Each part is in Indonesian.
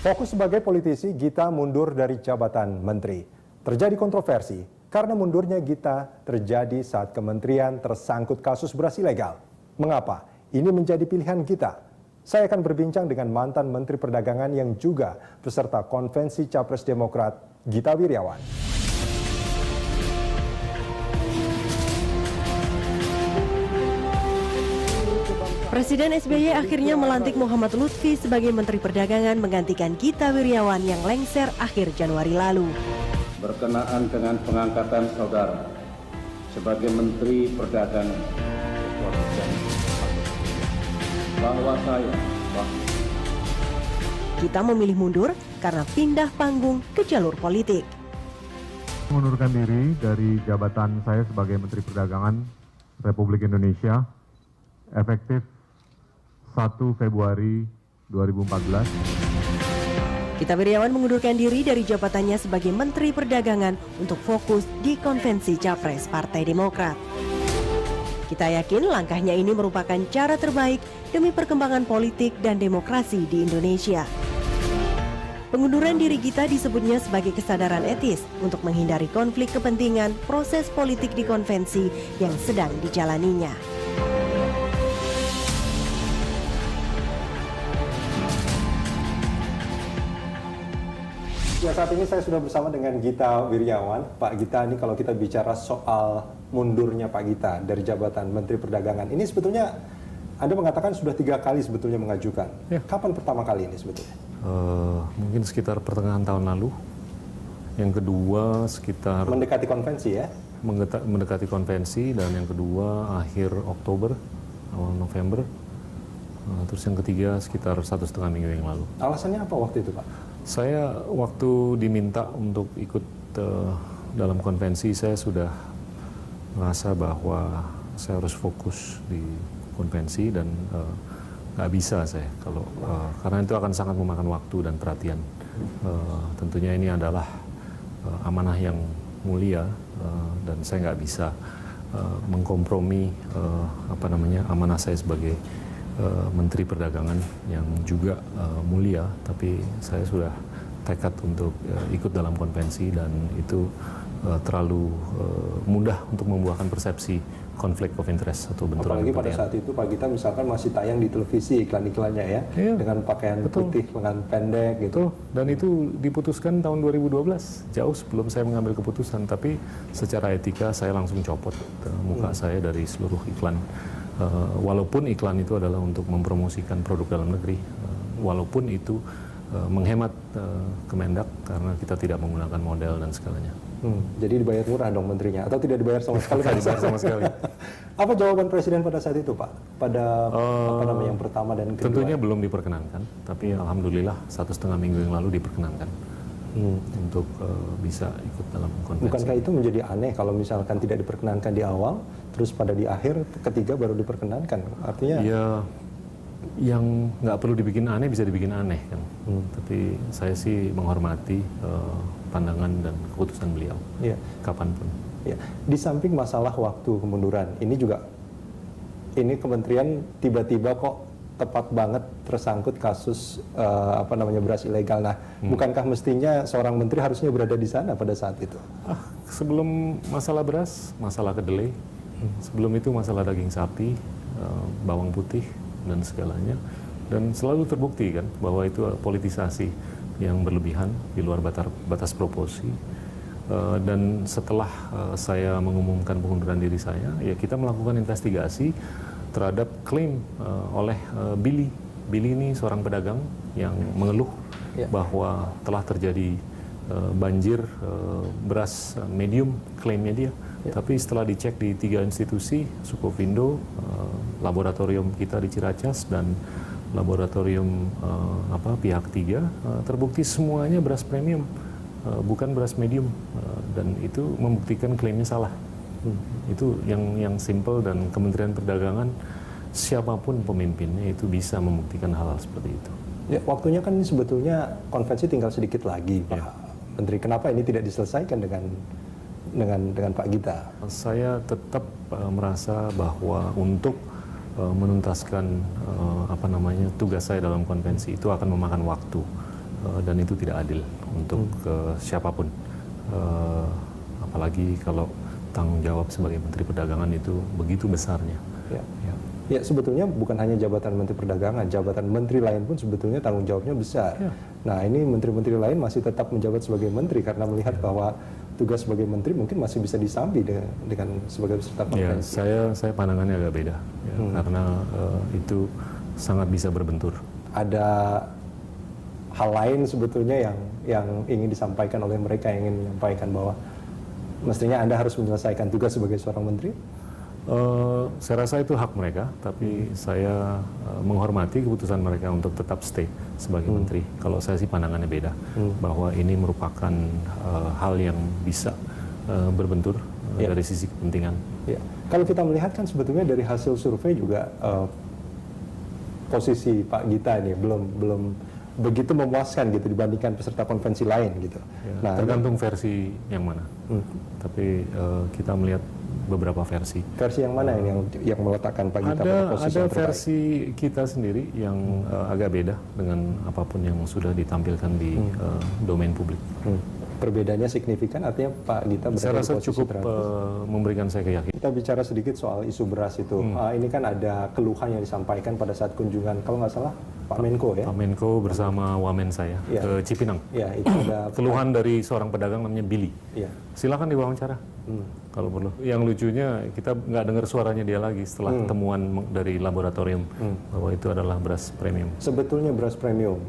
Fokus sebagai politisi, Gita mundur dari jabatan menteri. Terjadi kontroversi karena mundurnya Gita terjadi saat kementerian tersangkut kasus beras ilegal. Mengapa? Ini menjadi pilihan Gita. Saya akan berbincang dengan mantan Menteri Perdagangan yang juga peserta konvensi Capres Demokrat, Gita Wirjawan. Presiden SBY akhirnya melantik Muhammad Lutfi sebagai Menteri Perdagangan menggantikan Gita Wirjawan yang lengser akhir Januari lalu. Berkenaan dengan pengangkatan saudara sebagai Menteri Perdagangan, bahwa Gita memilih mundur karena pindah panggung ke jalur politik. Mengundurkan diri dari jabatan saya sebagai Menteri Perdagangan Republik Indonesia efektif 1 Februari 2014. Gita Wirjawan mengundurkan diri dari jabatannya sebagai Menteri Perdagangan untuk fokus di konvensi Capres Partai Demokrat. Kita yakin langkahnya ini merupakan cara terbaik demi perkembangan politik dan demokrasi di Indonesia. Pengunduran diri Gita disebutnya sebagai kesadaran etis untuk menghindari konflik kepentingan proses politik di konvensi yang sedang dijalaninya. Ya, saat ini saya sudah bersama dengan Gita Wirjawan. Pak Gita, ini kalau kita bicara soal mundurnya Pak Gita dari jabatan Menteri Perdagangan, ini sebetulnya Anda mengatakan sudah 3 kali sebetulnya mengajukan. Ya. Kapan pertama kali ini sebetulnya? Mungkin sekitar pertengahan tahun lalu. Yang kedua sekitar... Mendekati konvensi ya? Mendekati konvensi, dan yang kedua akhir Oktober, awal November. Terus yang ketiga sekitar 1,5 minggu yang lalu. Alasannya apa waktu itu Pak? Saya waktu diminta untuk ikut dalam konvensi, saya sudah merasa bahwa saya harus fokus di konvensi dan nggak bisa saya kalau karena itu akan sangat memakan waktu dan perhatian. Tentunya ini adalah amanah yang mulia dan saya nggak bisa mengkompromi amanah saya sebagai Menteri Perdagangan yang juga mulia, tapi saya sudah tekad untuk ikut dalam konvensi dan itu terlalu mudah untuk membuahkan persepsi konflik of interest atau benturan. Apalagi pada saat itu Pak Gita misalkan masih tayang di televisi iklan-iklannya ya, iya, dengan pakaian putih, lengan pendek gitu. Dan itu diputuskan tahun 2012, jauh sebelum saya mengambil keputusan, tapi secara etika saya langsung copot muka saya dari seluruh iklan. Walaupun iklan itu adalah untuk mempromosikan produk dalam negeri, walaupun itu menghemat Kemendak karena kita tidak menggunakan model dan segalanya. Jadi dibayar murah dong menterinya, atau tidak dibayar sama sekali? Tidak dibayar sama sekali. Apa jawaban Presiden pada saat itu Pak? Pada yang pertama dan kedua? Tentunya belum diperkenankan, tapi alhamdulillah 1,5 minggu yang lalu diperkenankan. Untuk bisa ikut dalam konvensi. Bukankah itu menjadi aneh kalau misalkan tidak diperkenankan di awal, terus pada di akhir ketiga baru diperkenankan? Artinya ya, yang nggak perlu dibikin aneh bisa dibikin aneh kan. Tapi saya sih menghormati pandangan dan keputusan beliau, ya, kapanpun. Ya. Di samping masalah waktu kemunduran, ini juga kementerian tiba-tiba kok tepat banget tersangkut kasus beras ilegal. Nah, bukankah mestinya seorang menteri harusnya berada di sana pada saat itu? Sebelum masalah beras, masalah kedelai, sebelum itu masalah daging sapi, bawang putih dan segalanya, dan selalu terbukti kan bahwa itu politisasi yang berlebihan di luar batas proporsi. Dan setelah saya mengumumkan pengunduran diri saya, ya kita melakukan investigasi terhadap klaim oleh Billy. Billy ini seorang pedagang yang mengeluh bahwa telah terjadi banjir beras medium, klaimnya dia. Tapi setelah dicek di 3 institusi, Sukovindo, laboratorium kita di Ciracas, dan laboratorium pihak 3, terbukti semuanya beras premium, bukan beras medium, dan itu membuktikan klaimnya salah. Itu yang simple, dan Kementerian Perdagangan siapapun pemimpinnya itu bisa membuktikan hal-hal seperti itu. Ya, waktunya kan sebetulnya konvensi tinggal sedikit lagi, Pak Menteri. Kenapa ini tidak diselesaikan dengan Pak Gita? Saya tetap merasa bahwa untuk menuntaskan tugas saya dalam konvensi itu akan memakan waktu. dan itu tidak adil untuk siapapun. Apalagi kalau tanggung jawab sebagai Menteri Perdagangan itu begitu besarnya. Ya. Ya, sebetulnya bukan hanya jabatan Menteri Perdagangan, jabatan menteri lain pun sebetulnya tanggung jawabnya besar. Ya. Nah, ini menteri-menteri lain masih tetap menjabat sebagai menteri karena melihat bahwa tugas sebagai menteri mungkin masih bisa disambi dengan sebagai peserta konferensi. Ya, saya pandangannya agak beda, ya, karena itu sangat bisa berbentur. Ada hal lain sebetulnya yang ingin disampaikan oleh mereka yang ingin menyampaikan bahwa mestinya Anda harus menyelesaikan tugas sebagai seorang menteri? Saya rasa itu hak mereka, tapi saya menghormati keputusan mereka untuk tetap stay sebagai menteri. Kalau saya sih pandangannya beda, bahwa ini merupakan hal yang bisa berbentur dari sisi kepentingan. Ya. Kalau kita melihat kan sebetulnya dari hasil survei juga posisi Pak Gita ini belum begitu memuaskan gitu dibandingkan peserta konvensi lain gitu. Ya, nah, tergantung versi yang mana. Tapi kita melihat beberapa versi. Versi yang mana ini yang meletakkan Pak Gita pada posisi yang terbaik? Ada versi kita sendiri yang agak beda dengan apapun yang sudah ditampilkan di domain publik. Perbedaannya signifikan, artinya Pak Gita berada saya rasa di posisi cukup memberikan saya keyakinan. Kita bicara sedikit soal isu beras itu. Ini kan ada keluhan yang disampaikan pada saat kunjungan, kalau nggak salah Pak Menko ya? Pak Menko bersama wamen saya ke Cipinang. Ya, itu ada keluhan dari seorang pedagang namanya Billy. Ya. Silakan diwawancara kalau perlu. Yang lucunya kita nggak dengar suaranya dia lagi setelah temuan dari laboratorium bahwa itu adalah beras premium. Sebetulnya beras premium.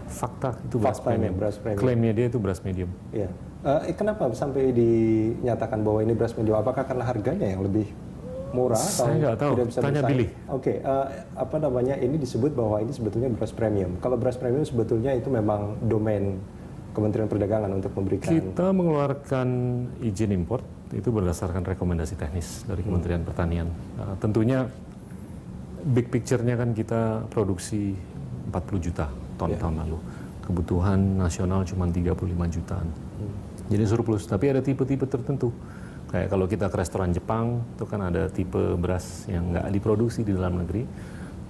Fakta itu beras premium. Klaimnya dia itu beras medium. Ya. Kenapa sampai dinyatakan bahwa ini beras medium? Apakah karena harganya yang lebih murah atau saya nggak tahu. Tidak bisa Tanya Billy. Oke, apa namanya, ini disebut bahwa ini sebetulnya beras premium. Kalau beras premium sebetulnya itu memang domain Kementerian Perdagangan untuk memberikan. Kita mengeluarkan izin impor itu berdasarkan rekomendasi teknis dari Kementerian Pertanian. Tentunya big picture-nya kan kita produksi 40 juta ton tahun lalu. Kebutuhan nasional cuma 35 jutaan. Jadi surplus, tapi ada tipe-tipe tertentu. Kayak kalau kita ke restoran Jepang, itu kan ada tipe beras yang nggak diproduksi di dalam negeri.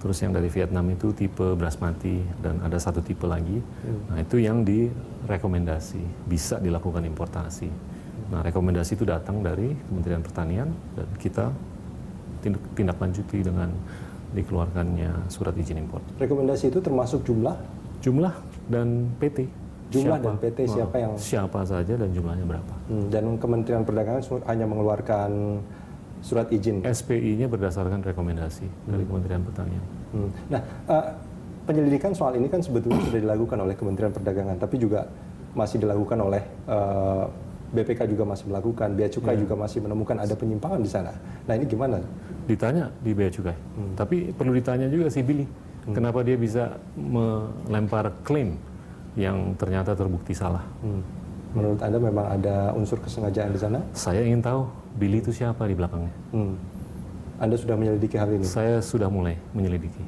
Terus yang dari Vietnam itu tipe basmati, dan ada satu tipe lagi. Nah, itu yang direkomendasi, bisa dilakukan importasi. Nah, rekomendasi itu datang dari Kementerian Pertanian, dan kita tindak lanjuti dengan dikeluarkannya surat izin impor. Rekomendasi itu termasuk jumlah? Jumlah dan PT. Jumlah dan PT siapa yang? Siapa saja dan jumlahnya berapa. Dan Kementerian Perdagangan hanya mengeluarkan surat izin? SPI-nya berdasarkan rekomendasi dari Kementerian Pertanian. Nah, penyelidikan soal ini kan sebetulnya sudah dilakukan oleh Kementerian Perdagangan, tapi juga masih dilakukan oleh BPK juga masih melakukan, Bea Cukai juga masih menemukan ada penyimpangan di sana. Nah, ini gimana? Ditanya di Bea Cukai, tapi perlu ditanya juga si Billy, kenapa dia bisa melempar klaim yang ternyata terbukti salah. Menurut Anda memang ada unsur kesengajaan di sana? Saya ingin tahu Billy itu siapa di belakangnya. Anda sudah menyelidiki hal ini? Saya sudah mulai menyelidiki.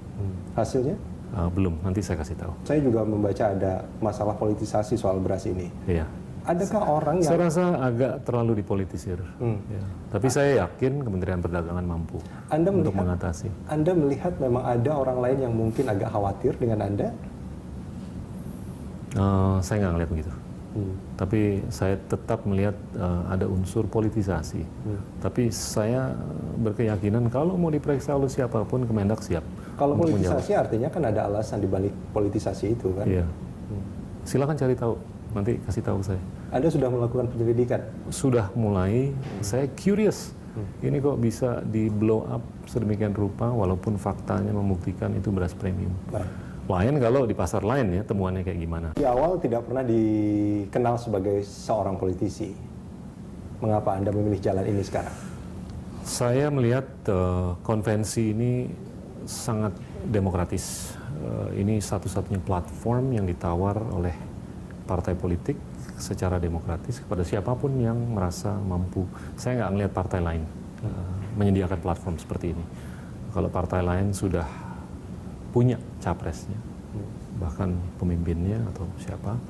Hasilnya? Belum, nanti saya kasih tahu. Saya juga membaca ada masalah politisasi soal beras ini. Iya. Adakah orang yang... Saya rasa agak terlalu dipolitisir. Ya. Tapi saya yakin Kementerian Perdagangan mampu untuk mengatasi. Anda melihat memang ada orang lain yang mungkin agak khawatir dengan Anda? Saya nggak ngeliat begitu. Tapi saya tetap melihat ada unsur politisasi. Tapi saya berkeyakinan kalau mau diperiksa oleh siapapun, Kemendak siap. Kalau politisasi artinya kan ada alasan dibalik politisasi itu kan? Iya. Silakan cari tahu, nanti kasih tahu saya. Anda sudah melakukan penyelidikan? Sudah mulai. Saya curious. Ini kok bisa di blow up sedemikian rupa walaupun faktanya membuktikan itu beras premium. Lain kalau di pasar lain ya temuannya kayak gimana. Di awal tidak pernah dikenal sebagai seorang politisi. Mengapa Anda memilih jalan ini sekarang? Saya melihat konvensi ini sangat demokratis. Ini satu-satunya platform yang ditawar oleh partai politik secara demokratis kepada siapapun yang merasa mampu. Saya nggak melihat partai lain menyediakan platform seperti ini. Kalau partai lain sudah punya capresnya, bahkan pemimpinnya atau siapa,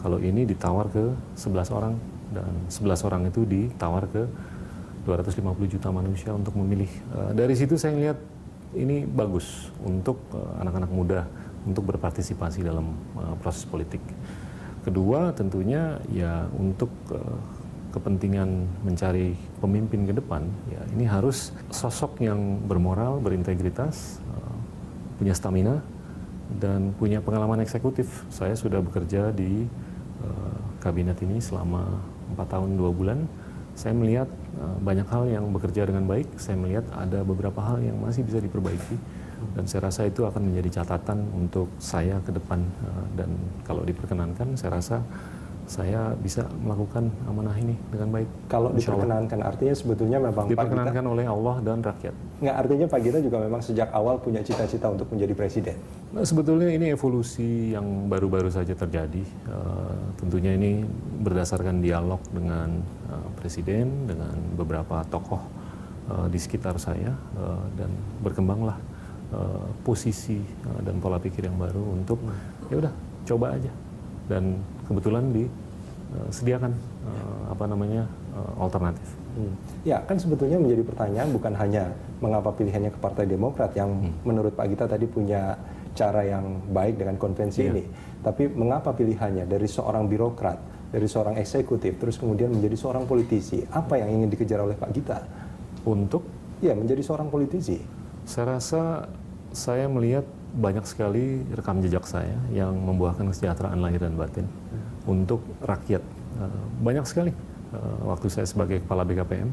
kalau ini ditawar ke 11 orang, dan 11 orang itu ditawar ke 250 juta manusia untuk memilih. Dari situ saya lihat ini bagus untuk anak-anak muda untuk berpartisipasi dalam proses politik. Kedua, tentunya ya untuk kepentingan mencari pemimpin ke depan, ya ini harus sosok yang bermoral, berintegritas, punya stamina, dan punya pengalaman eksekutif. Saya sudah bekerja di kabinet ini selama 4 tahun 2 bulan. Saya melihat banyak hal yang bekerja dengan baik, saya melihat ada beberapa hal yang masih bisa diperbaiki, dan saya rasa itu akan menjadi catatan untuk saya ke depan, dan kalau diperkenankan saya rasa saya bisa melakukan amanah ini dengan baik. Kalau diperkenankan artinya sebetulnya memang diperkenankan oleh Allah dan rakyat. Nggak, artinya Pak Gita juga memang sejak awal punya cita-cita untuk menjadi presiden. Nah, sebetulnya ini evolusi yang baru-baru saja terjadi. Tentunya ini berdasarkan dialog dengan presiden, dengan beberapa tokoh di sekitar saya, dan berkembanglah posisi dan pola pikir yang baru untuk ya udah coba aja. Dan kebetulan disediakan alternatif. Ya, kan sebetulnya menjadi pertanyaan bukan hanya mengapa pilihannya ke Partai Demokrat yang menurut Pak Gita tadi punya cara yang baik dengan konvensi ini, tapi mengapa pilihannya dari seorang birokrat, dari seorang eksekutif, terus kemudian menjadi seorang politisi? Apa yang ingin dikejar oleh Pak Gita? Untuk? Ya, menjadi seorang politisi. Saya rasa saya melihat banyak sekali rekam jejak saya yang membuahkan kesejahteraan lahir dan batin untuk rakyat. Banyak sekali. Waktu saya sebagai kepala BKPM,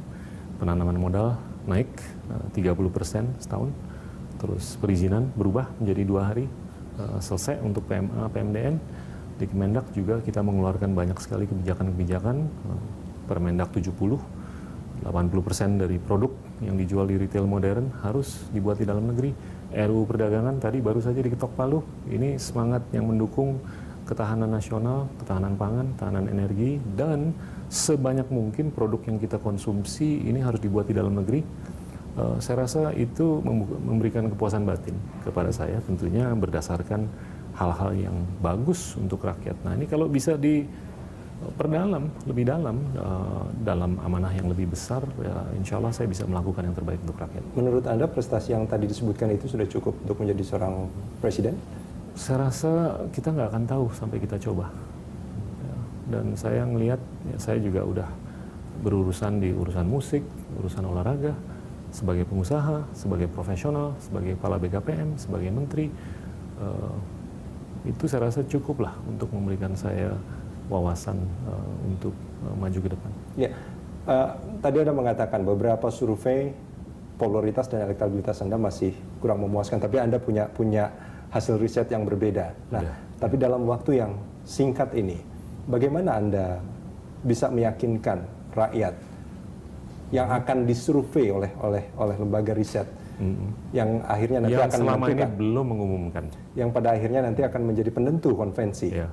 penanaman modal naik 30% setahun. Terus perizinan berubah menjadi 2 hari selesai untuk PMA, PMDN. Di Kemendak juga kita mengeluarkan banyak sekali kebijakan-kebijakan. Permendak 70, 80% dari produk yang dijual di retail modern harus dibuat di dalam negeri. RUU Perdagangan tadi baru saja diketok palu. Ini semangat yang mendukung ketahanan nasional, ketahanan pangan, ketahanan energi, dan sebanyak mungkin produk yang kita konsumsi ini harus dibuat di dalam negeri. Saya rasa itu memberikan kepuasan batin kepada saya, tentunya berdasarkan hal-hal yang bagus untuk rakyat. Nah, ini kalau bisa diperdalam lebih dalam amanah yang lebih besar, ya insya Allah saya bisa melakukan yang terbaik untuk rakyat. Menurut Anda prestasi yang tadi disebutkan itu sudah cukup untuk menjadi seorang presiden? Saya rasa kita nggak akan tahu sampai kita coba. Dan saya ngelihat, ya saya juga udah berurusan di urusan musik, urusan olahraga, sebagai pengusaha, sebagai profesional, sebagai kepala BKPM, sebagai menteri. Itu saya rasa cukuplah untuk memberikan saya wawasan untuk maju ke depan. Ya, tadi Anda mengatakan beberapa survei popularitas dan elektabilitas Anda masih kurang memuaskan, tapi Anda punya hasil riset yang berbeda. Nah, tapi dalam waktu yang singkat ini, bagaimana Anda bisa meyakinkan rakyat yang akan disurvei oleh lembaga riset yang akhirnya nanti yang akan selama menentukan, ini belum mengumumkan, yang pada akhirnya nanti akan menjadi penentu konvensi? Ya.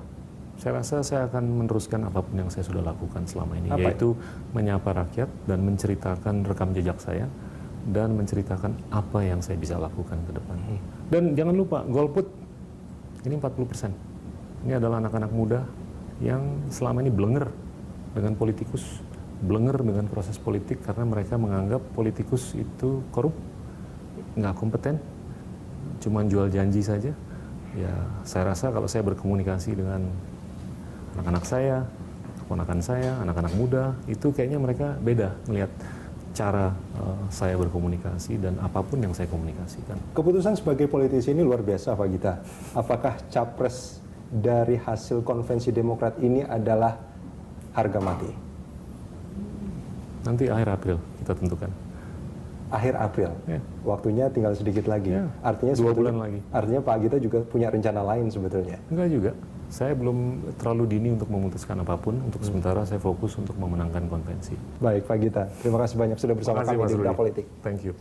Saya rasa saya akan meneruskan apapun yang saya sudah lakukan selama ini, Apa yaitu menyapa rakyat dan menceritakan rekam jejak saya dan menceritakan apa yang saya bisa lakukan ke depan. Dan jangan lupa, golput ini 40%. Ini adalah anak-anak muda yang selama ini blenger dengan politikus, blenger dengan proses politik karena mereka menganggap politikus itu korup, nggak kompeten, cuma jual janji saja. Ya, saya rasa kalau saya berkomunikasi dengan anak-anak saya, keponakan saya, anak-anak muda, itu kayaknya mereka beda melihat cara saya berkomunikasi dan apapun yang saya komunikasikan. Keputusan sebagai politisi ini luar biasa, Pak Gita. Apakah capres dari hasil konvensi Demokrat ini adalah harga mati? Nanti akhir April kita tentukan. Akhir April? Ya. Waktunya tinggal sedikit lagi. Ya. Artinya 2 bulan lagi. Artinya Pak Gita juga punya rencana lain sebetulnya? Enggak juga. Saya belum terlalu dini untuk memutuskan apapun. Untuk sementara saya fokus untuk memenangkan konvensi. Baik, Pak Gita. Terima kasih banyak sudah bersama kami di Bidang Politik. Thank you.